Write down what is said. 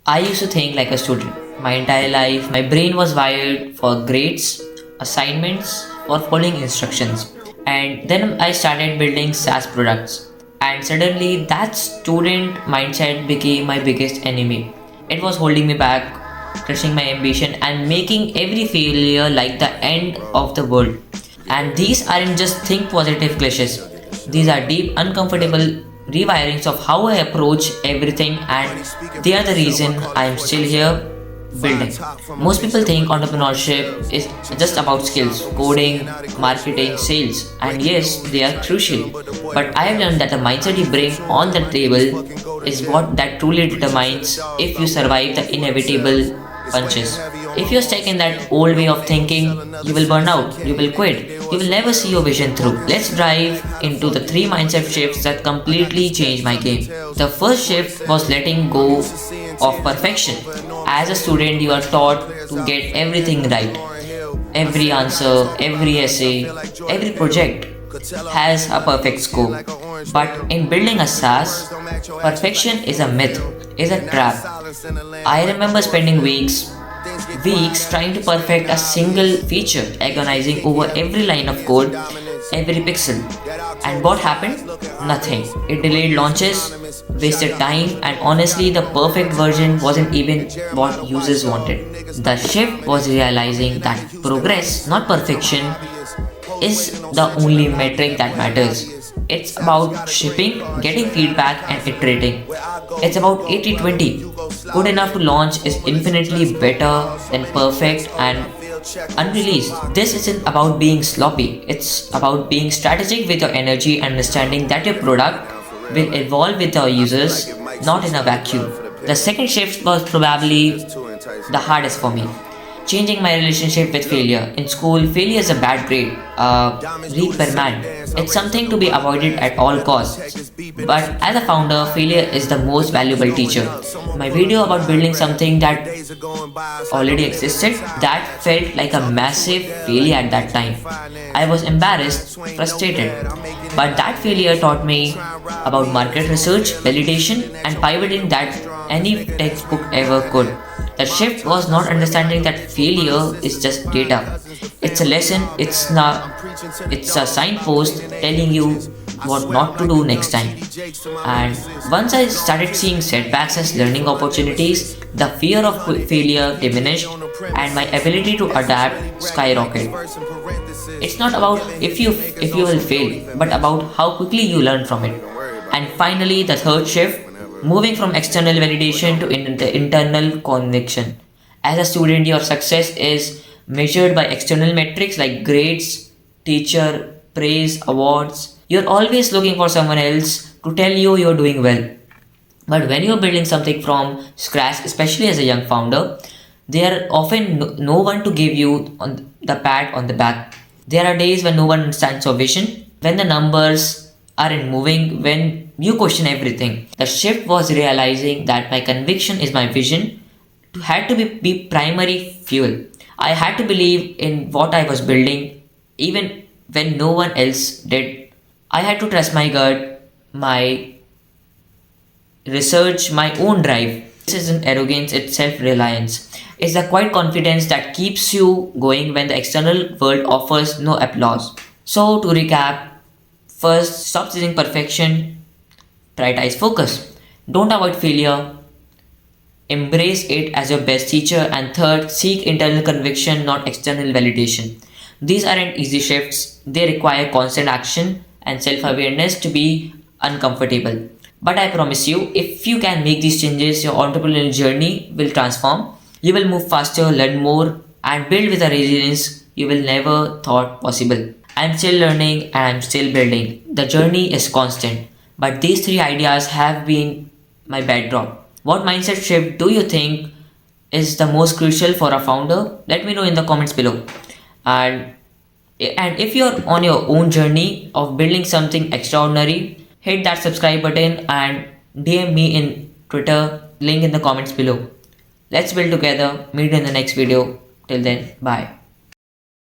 I used to think like a student. My entire life, my brain was wired for grades, assignments, or following instructions. And then I started building SaaS products. And suddenly, that student mindset became my biggest enemy. It was holding me back, crushing my ambition, and making every failure like the end of the world. And these aren't just think positive cliches, these are deep, uncomfortable rewirings of how I approach everything, and they are the reason I am still here building. Most people think entrepreneurship is just about skills, coding, marketing, sales, and yes, they are crucial. But I have learned that the mindset you bring on the table is what that truly determines if you survive the inevitable punches. If you're stuck in that old way of thinking, you will burn out, you will quit, you will never see your vision through. Let's dive into the three mindset shifts that completely changed my game. The first shift was letting go of perfection. As a student, you are taught to get everything right. Every answer, every essay, every project has a perfect score. But in building a SaaS, perfection is a myth, is a trap. I remember spending weeks trying to perfect a single feature, agonizing over every line of code, every pixel. And what happened? Nothing. It delayed launches, wasted time, and honestly, the perfect version wasn't even what users wanted. The shift was realizing that progress, not perfection, is the only metric that matters. It's about shipping, getting feedback, and iterating. It's about 80/20. Good enough to launch is infinitely better than perfect and unreleased. This isn't about being sloppy, it's about being strategic with your energy and understanding that your product will evolve with your users, not in a vacuum. The second shift was probably the hardest for me. Changing my relationship with failure. In school, failure is a bad grade, a reprimand. It's something to be avoided at all costs. But as a founder, failure is the most valuable teacher. My video about building something that already existed, that felt like a massive failure at that time. I was embarrassed, frustrated. But that failure taught me about market research, validation, and pivoting that any textbook ever could. The shift was not understanding that failure is just data. It's a lesson, it's a signpost telling you what not to do next time. And once I started seeing setbacks as learning opportunities, the fear of failure diminished and my ability to adapt skyrocketed. It's not about if you will fail, but about how quickly you learn from it. And finally, the third shift, moving from external validation to internal conviction. As a student, your success is measured by external metrics like grades, teacher, praise, awards. You're always looking for someone else to tell you you're doing well. But when you're building something from scratch, especially as a young founder, there are often no one to give you on the pat on the back. There are days when no one understands your vision, when the numbers aren't moving, when you question everything. The shift was realizing that my conviction is my vision had to be primary fuel. I had to believe in what I was building even when no one else did. I had to trust my gut, my research, my own drive. This isn't arrogance, it's self-reliance. It's the quiet confidence that keeps you going when the external world offers no applause. So to recap, first, stop chasing perfection, prioritize focus. Don't avoid failure, embrace it as your best teacher. And third, seek internal conviction, not external validation. These aren't easy shifts, they require constant action and self awareness to be uncomfortable. But I promise you, if you can make these changes, your entrepreneurial journey will transform. You will move faster, learn more, and build with a resilience you will never thought possible. I'm still learning and I'm still building. The journey is constant. But these three ideas have been my bedrock. What mindset shift do you think is the most crucial for a founder? Let me know in the comments below. And if you're on your own journey of building something extraordinary, hit that subscribe button and DM me in Twitter, link in the comments below. Let's build together. Meet in the next video. Till then, bye.